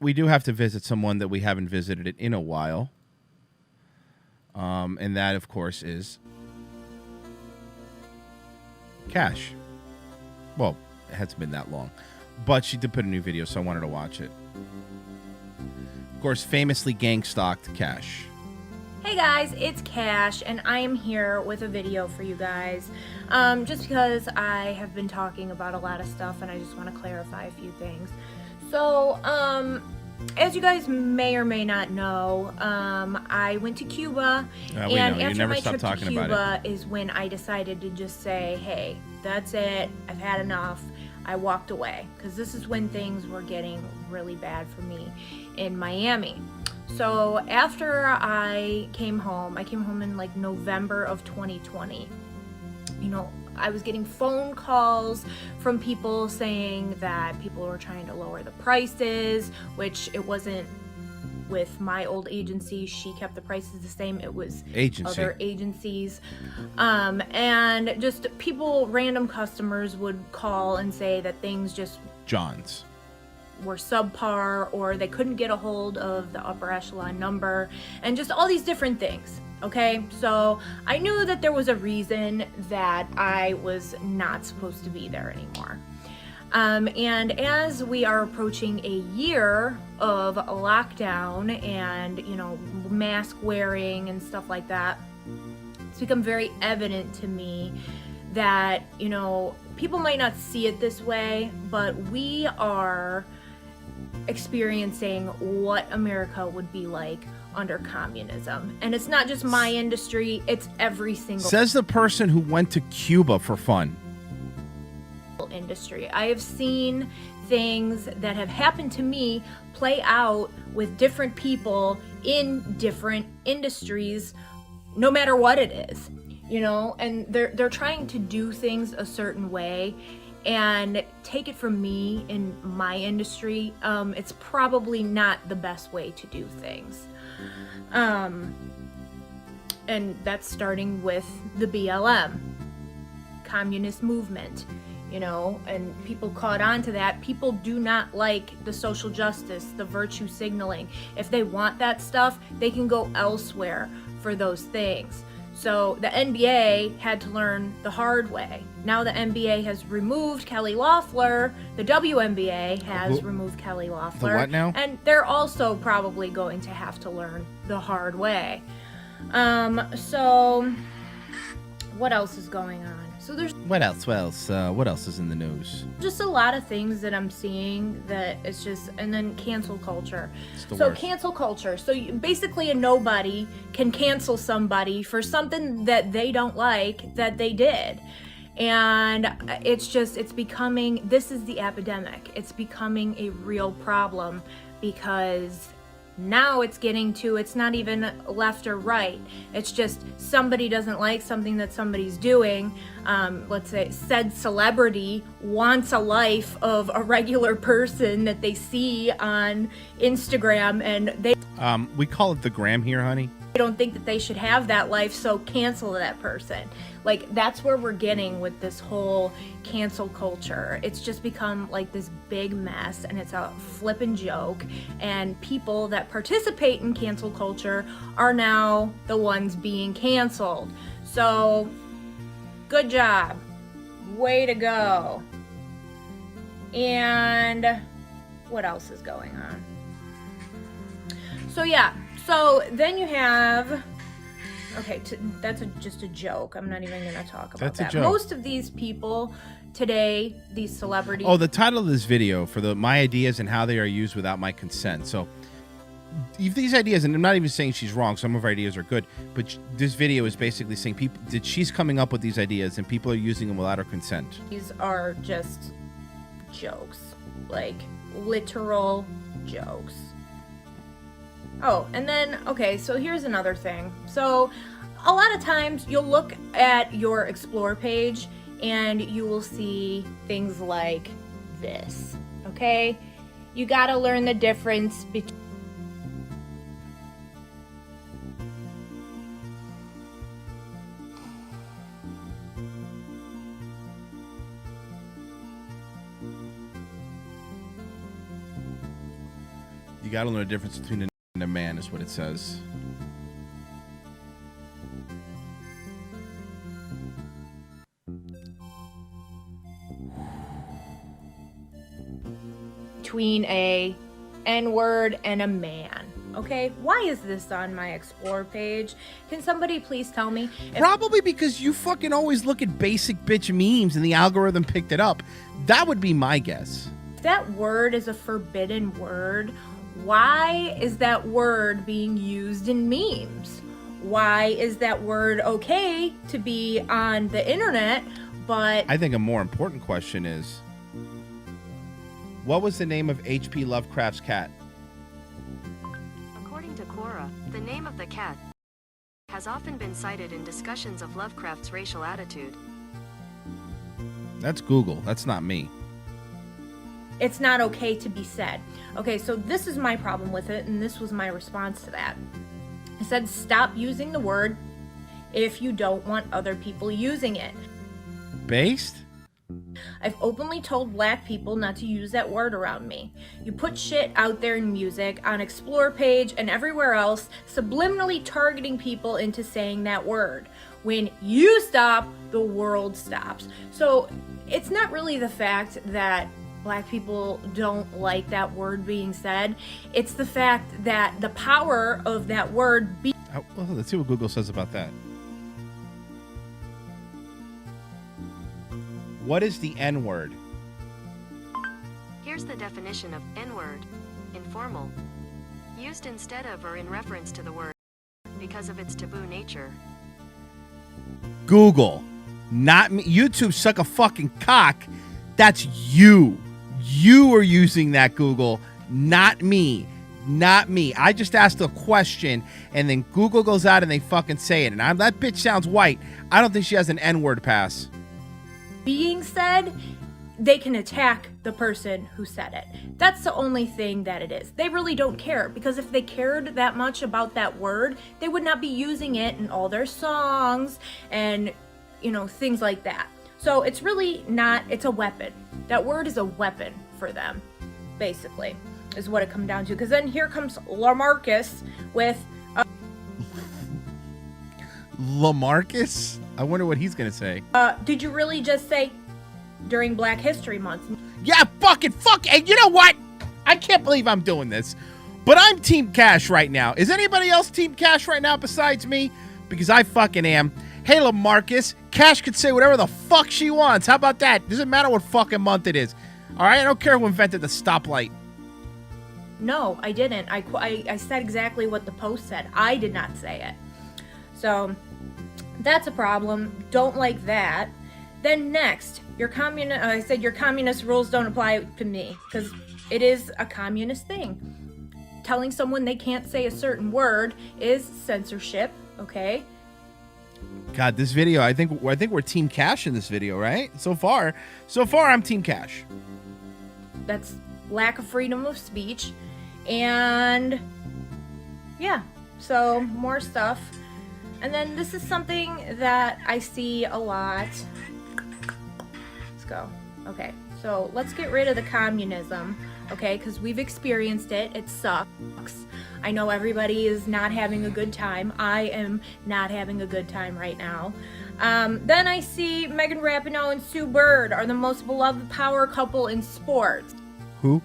we do have to visit someone that we haven't visited in a while. And that, of course, is Kash. Well, it hasn't been that long. But she did put a new video, so I wanted to watch it. Of course, famously gang-stalked Kash. Hey guys, it's Kash, and I am here with a video for you guys. Just because I have been talking about a lot of stuff, and I just want to clarify a few things. So, as you guys may or may not know, I went to Cuba, and after my trip to Cuba is when I decided to just say, hey, that's it, I've had enough. I walked away, because this is when things were getting really bad for me in Miami. So after I came home in like November of 2020. You know, I was getting phone calls from people saying that people were trying to lower the prices, which it wasn't with my old agency. She kept the prices the same. It was other agencies. And just people, random customers would call and say that things just were subpar, or they couldn't get a hold of the upper echelon number, and just all these different things. Okay, so I knew that there was a reason that I was not supposed to be there anymore. And as we are approaching a year of lockdown and, you know, mask wearing and stuff like that, it's become very evident to me that, you know, people might not see it this way, but we are experiencing what America would be like under communism. And it's not just my industry, it's every single Says the person who went to Cuba for fun. Industry. I have seen things that have happened to me play out with different people in different industries, no matter what it is, you know, and they're trying to do things a certain way. And take it from me, in my industry, it's probably not the best way to do things. And that's starting with the BLM, communist movement, you know, and people caught on to that. People do not like the social justice, the virtue signaling. If they want that stuff, they can go elsewhere for those things. So the NBA had to learn the hard way. Now the NBA has removed Kelly Loeffler. The WNBA has removed Kelly Loeffler. The what now? And they're also probably going to have to learn the hard way. So what else is going on? So there's what else is in the news? Just a lot of things that I'm seeing that it's just, and then cancel culture. So cancel culture. So basically a nobody can cancel somebody for something that they don't like that they did. And it's becoming, this is the epidemic. It's becoming a real problem, because now it's getting to, it's not even left or right. It's just somebody doesn't like something that somebody's doing. Let's say said celebrity wants a life of a regular person that they see on Instagram, and they we call it the gram here, honey. don't think that they should have that life, so cancel that person. Like, that's where we're getting with this whole cancel culture. It's just become like this big mess, and it's a flippin' joke, and people that participate in cancel culture are now the ones being canceled. So good job, way to go. And what else is going on? So yeah, so then you have, okay, that's just a joke. I'm not even going to talk about that. Most of these people today, these celebrities. Oh, the title of this video for my ideas and how they are used without my consent. So if these ideas, and I'm not even saying she's wrong, some of her ideas are good, but this video is basically saying she's coming up with these ideas and people are using them without her consent. These are just jokes, like literal jokes. Oh, and then, okay, so here's another thing. So a lot of times you'll look at your Explore page and you will see things like this, okay? You gotta learn the difference between You got to learn the difference between and a man is what it says. Between a N-word and a man. Okay, why is this on my Explore page? Can somebody please tell me? Probably because you fucking always look at basic bitch memes and the algorithm picked it up. That would be my guess. If that word is a forbidden word, why is that word being used in memes? Why is that word okay to be on the internet, but... I think a more important question is, what was the name of H.P. Lovecraft's cat? According to Quora, the name of the cat has often been cited in discussions of Lovecraft's racial attitude. That's Google. That's not me. It's not okay to be said. Okay, so this is my problem with it, and this was my response to that. I said, stop using the word if you don't want other people using it. Based? I've openly told black people not to use that word around me. You put shit out there in music, on Explore page, and everywhere else, subliminally targeting people into saying that word. When you stop, the world stops. So it's not really the fact that black people don't like that word being said. It's the fact that the power of that word Well, let's see what Google says about that. What is the N-word? Here's the definition of N-word. Informal. Used instead of or in reference to the word because of its taboo nature. Google. Not me. YouTube suck a fucking cock. That's you. You are using that, Google. Not me. Not me. I just asked a question, and then Google goes out and they fucking say it. And that bitch sounds white. I don't think she has an N-word pass. Being said, they can attack the person who said it. That's the only thing that it is. They really don't care, because if they cared that much about that word, they would not be using it in all their songs and, you know, things like that. So it's really not, it's a weapon. That word is a weapon for them, basically, is what it comes down to. Because then here comes LaMarcus with... LaMarcus? I wonder what he's going to say. Did you really just say during Black History Month? Yeah, fuck. And you know what? I can't believe I'm doing this. But I'm Team Kash right now. Is anybody else Team Kash right now besides me? Because I fucking am. Hey, LaMarcus, Kash could say whatever the fuck she wants. How about that? Doesn't matter what fucking month it is. All right? I don't care who invented the stoplight. No, I didn't. I said exactly what the post said. I did not say it. So that's a problem. Don't like that. Then next, I said your communist rules don't apply to me, because it is a communist thing. Telling someone they can't say a certain word is censorship, okay? God, this video, I think we're Team Kash in this video, right? So far I'm Team Kash. That's lack of freedom of speech. And yeah, so more stuff. And then this is something that I see a lot. Let's go. Okay, so let's get rid of the communism, okay? Because we've experienced it. It sucks. I know everybody is not having a good time. I am not having a good time right now. Then I see Megan Rapinoe and Sue Bird are the most beloved power couple in sports. Who?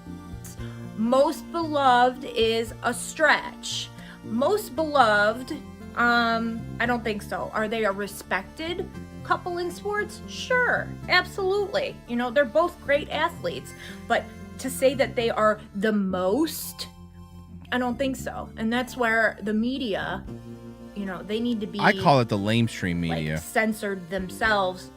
Most beloved is a stretch. Most beloved, I don't think so. Are they a respected couple in sports? Sure, absolutely. You know, they're both great athletes. But to say that they are the most, I don't think so. And that's where the media, you know, they need to be... I call it the lamestream media. Like, censored themselves,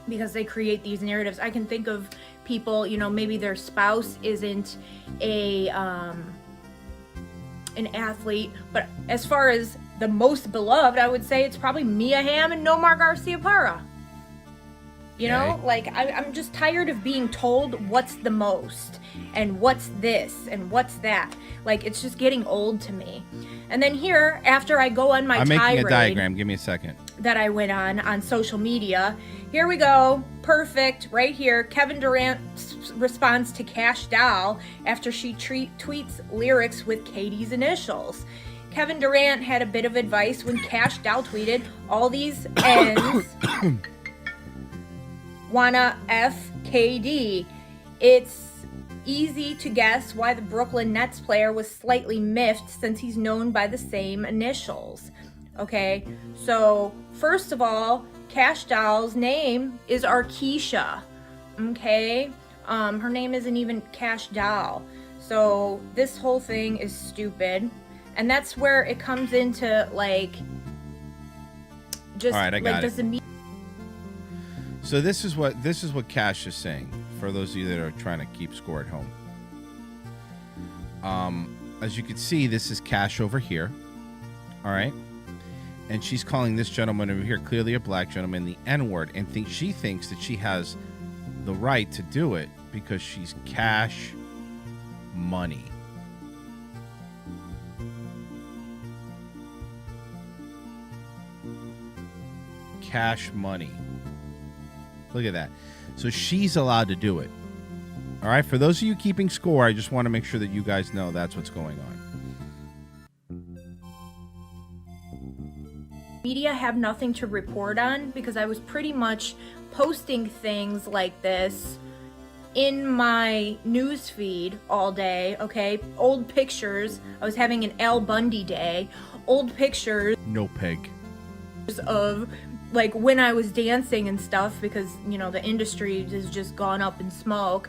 because they create these narratives. I can think of people, you know, maybe their spouse isn't an athlete, but as far as the most beloved, I would say it's probably Mia Hamm and Nomar Garciaparra. You know, like, I'm just tired of being told what's the most and what's this and what's that. Like, it's just getting old to me. And then here, after I go on my tirade... I'm making a diagram. Give me a second. ...that I went on social media, here we go. Perfect. Right here. Kevin Durant responds to Kash Doll after she tweets lyrics with Katie's initials. Kevin Durant had a bit of advice when Kash Doll tweeted, "All these N's wanna F KD." It's easy to guess why the Brooklyn Nets player was slightly miffed since he's known by the same initials. Okay, so first of all, Kash Doll's name is Arkisha. Okay, her name isn't even Kash Doll. So this whole thing is stupid, and that's where it comes into like just all right, I got like it. So this is what Kash is saying for those of you that are trying to keep score at home. As you can see, this is Kash over here. All right. And she's calling this gentleman over here, clearly a black gentleman, the N-word, and she thinks that she has the right to do it because she's Cash Money. Cash Money. Look at that. So she's allowed to do it. All right. For those of you keeping score, I just want to make sure that you guys know that's what's going on. Media have nothing to report on because I was pretty much posting things like this in my news feed all day. Okay, old pictures. I was having an Al Bundy day. Old pictures. No peg. Of like when I was dancing and stuff because you know the industry has just gone up in smoke.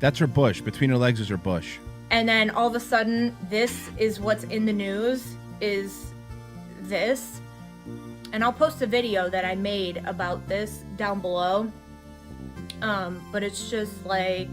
That's her bush. Between her legs is her bush. And then all of a sudden, this is what's in the news. Is this. And I'll post a video that I made about this down below. But it's just like,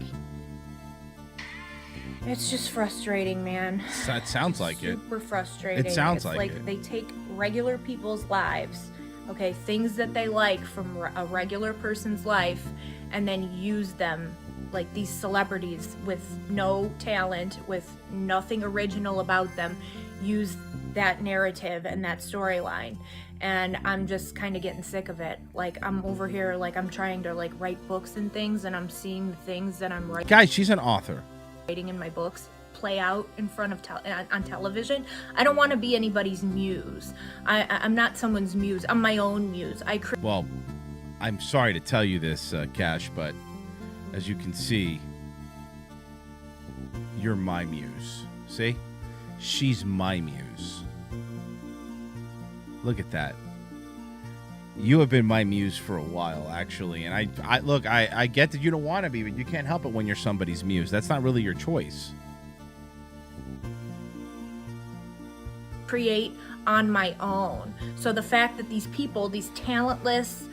it's just frustrating, man. It sounds like it. Super frustrating. It sounds it's like it. They take regular people's lives, okay, things that they like from a regular person's life, and then use them like these celebrities with no talent, with nothing original about them, use that narrative and that storyline. And I'm just kind of getting sick of it. Like I'm over here, like I'm trying to like write books and things, and I'm seeing the things that I'm writing. Guys, she's an author. Writing in my books play out in front of on television. I don't want to be anybody's muse. I'm not someone's muse. I'm my own muse. Well, I'm sorry to tell you this, Kash, but as you can see, you're my muse. See? She's my muse. Look at that. You have been my muse for a while, actually. And I look, I get that you don't want to be, but you can't help it when you're somebody's muse. That's not really your choice. Create on my own. So the fact that these people, these talentless,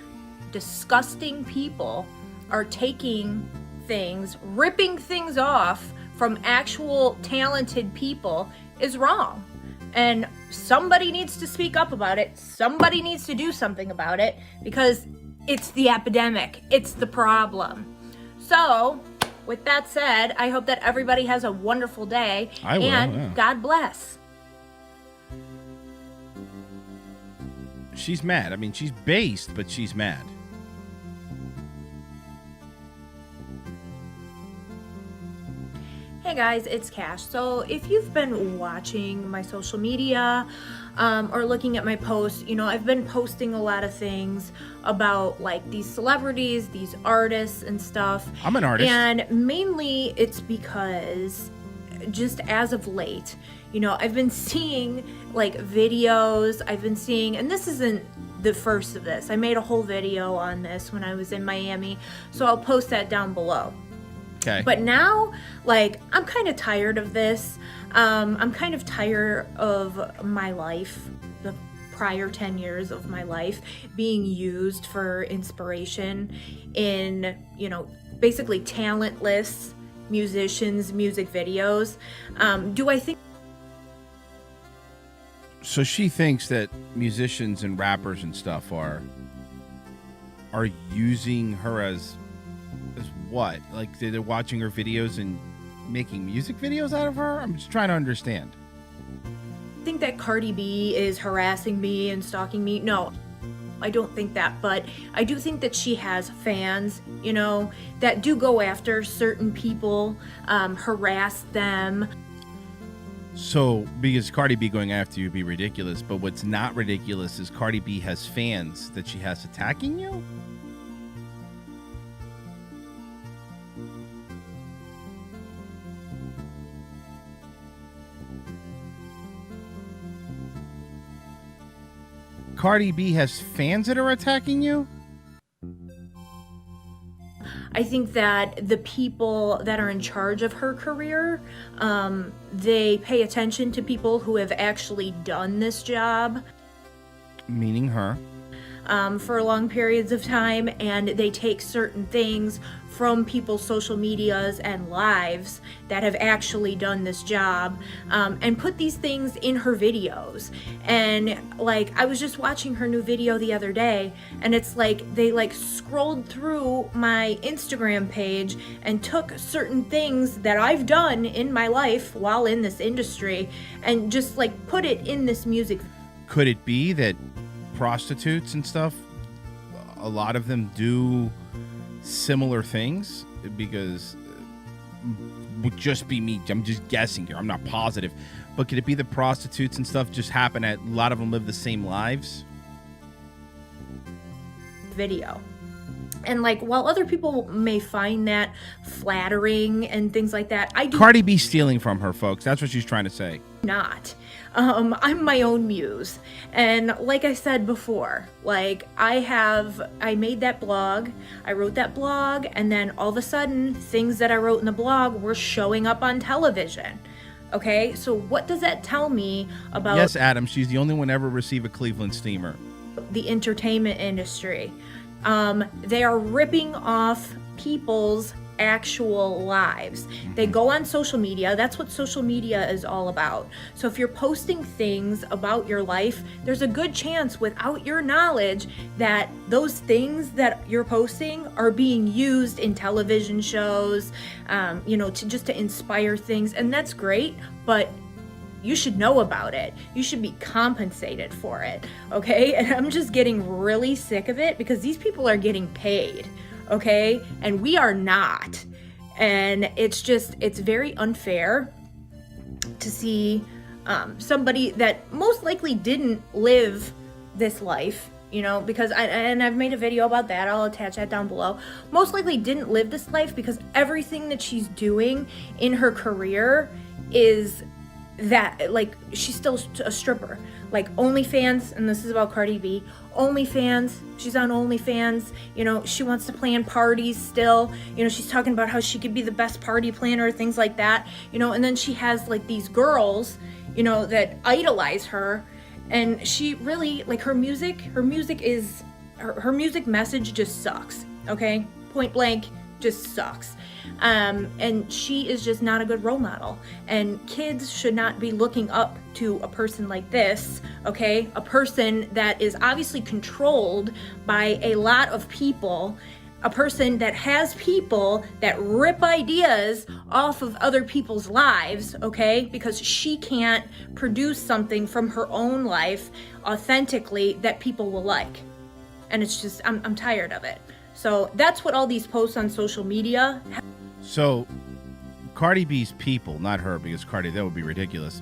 disgusting people, are taking things, ripping things off from actual talented people is wrong. And somebody needs to speak up about it. Somebody needs to do something about it because it's the epidemic. It's the problem. So, with that said, I hope that everybody has a wonderful day. And God bless. She's mad. I mean, she's based, but she's mad. Hey guys, it's Kash. So if you've been watching my social media or looking at my posts, you know, I've been posting a lot of things about like these celebrities, these artists and stuff. I'm an artist. And mainly it's because just as of late, you know, I've been seeing like videos, I've been seeing, and this isn't the first of this. I made a whole video on this when I was in Miami, so I'll post that down below. Okay. But now, like, I'm kind of tired of this. I'm kind of tired of my life, the prior 10 years of my life, being used for inspiration in, you know, basically talentless musicians' music videos. Do I think... So she thinks that musicians and rappers and stuff are using her as what? Like they're watching her videos and making music videos out of her? I'm just trying to understand. Think that Cardi B is harassing me and stalking me? No. I don't think that, but I do think that she has fans, you know, that do go after certain people, harass them. So, because Cardi B going after you would be ridiculous, but what's not ridiculous is Cardi B has fans that she has attacking you? Cardi B has fans that are attacking you? I think that the people that are in charge of her career, they pay attention to people who have actually done this job. Meaning her. For long periods of time, and they take certain things from people's social medias and lives that have actually done this job, and put these things in her videos. And like, I was just watching her new video the other day, and it's like they like scrolled through my Instagram page and took certain things that I've done in my life while in this industry and just like put it in this music. Could it be that prostitutes and stuff, a lot of them do similar things? Because would just be me, I'm just guessing here, I'm not positive, but could it be the prostitutes and stuff just happen at, a lot of them live the same lives? Video. And like, while other people may find that flattering and things like that, I do Cardi B stealing from her, folks. That's what she's trying to say. not. I'm my own muse. And like I said before, like I made that blog, I wrote that blog, and then all of a sudden things that I wrote in the blog were showing up on television. Okay, so what does that tell me about Yes, Adam, she's the only one ever receive a Cleveland steamer. the entertainment industry? They are ripping off people's actual lives. They go on social media. That's what social media is all about. So if you're posting things about your life, there's a good chance without your knowledge that those things that you're posting are being used in television shows, to inspire things. And that's great, but you should know about it. You should be compensated for it, okay? And I'm just getting really sick of it because these people are getting paid, okay? And we are not. And it's very unfair to see somebody that most likely didn't live this life, because I've made a video about that. I'll attach that down below. Most likely didn't live this life because everything that she's doing in her career is that, like, she's still a stripper. Like OnlyFans, and this is about Cardi B, OnlyFans, she's on OnlyFans, she wants to plan parties still, she's talking about how she could be the best party planner, things like that, and then she has like these girls, that idolize her, and she really, like, her music message just sucks, okay? Point blank, just sucks. And she is just not a good role model, and kids should not be looking up to a person like this, okay? A person that is obviously controlled by a lot of people, a person that has people that rip ideas off of other people's lives, okay? Because she can't produce something from her own life authentically that people will like. And it's just, I'm tired of it. So that's what all these posts on social media. So Cardi B's people, not her, because Cardi, that would be ridiculous,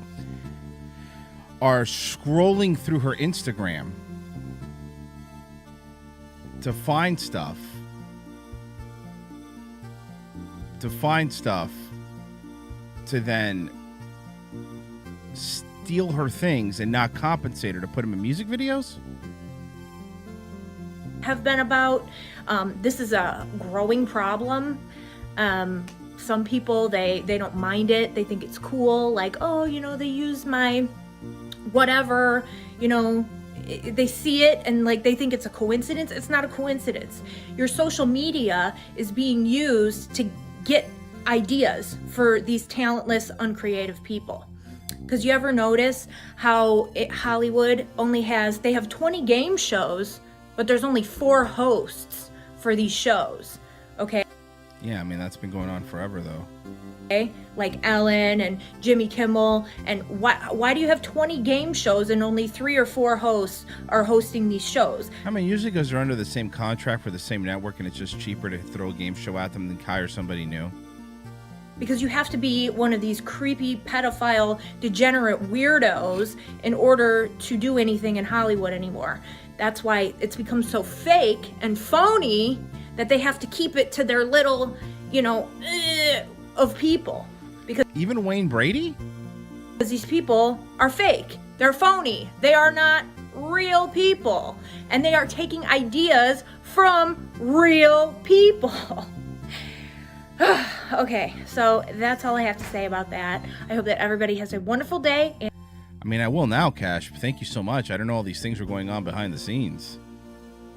are scrolling through her Instagram to find stuff to then steal her things and not compensate her to put them in music videos? Have been about. This is a growing problem. Some people, they don't mind it. They think it's cool. Like, oh, they use my whatever, they see it and like they think it's a coincidence. It's not a coincidence. Your social media is being used to get ideas for these talentless, uncreative people. Because you ever notice how Hollywood they have 20 game shows, but there's only 4 hosts for these shows, okay? Yeah, I mean, that's been going on forever, though. like Ellen and Jimmy Kimmel. And why do you have 20 game shows and only 3 or 4 hosts are hosting these shows? I mean, usually because they're under the same contract for the same network, and it's just cheaper to throw a game show at them than hire somebody new. Because you have to be one of these creepy, pedophile, degenerate weirdos in order to do anything in Hollywood anymore. That's why it's become so fake and phony that they have to keep it to their little, of people. Because Even Wayne Brady? these people are fake. They're phony. They are not real people. And they are taking ideas from real people. Okay, so that's all I have to say about that. I hope that everybody has a wonderful day. I mean, I will now, Kash. Thank you so much. I don't know all these things were going on behind the scenes.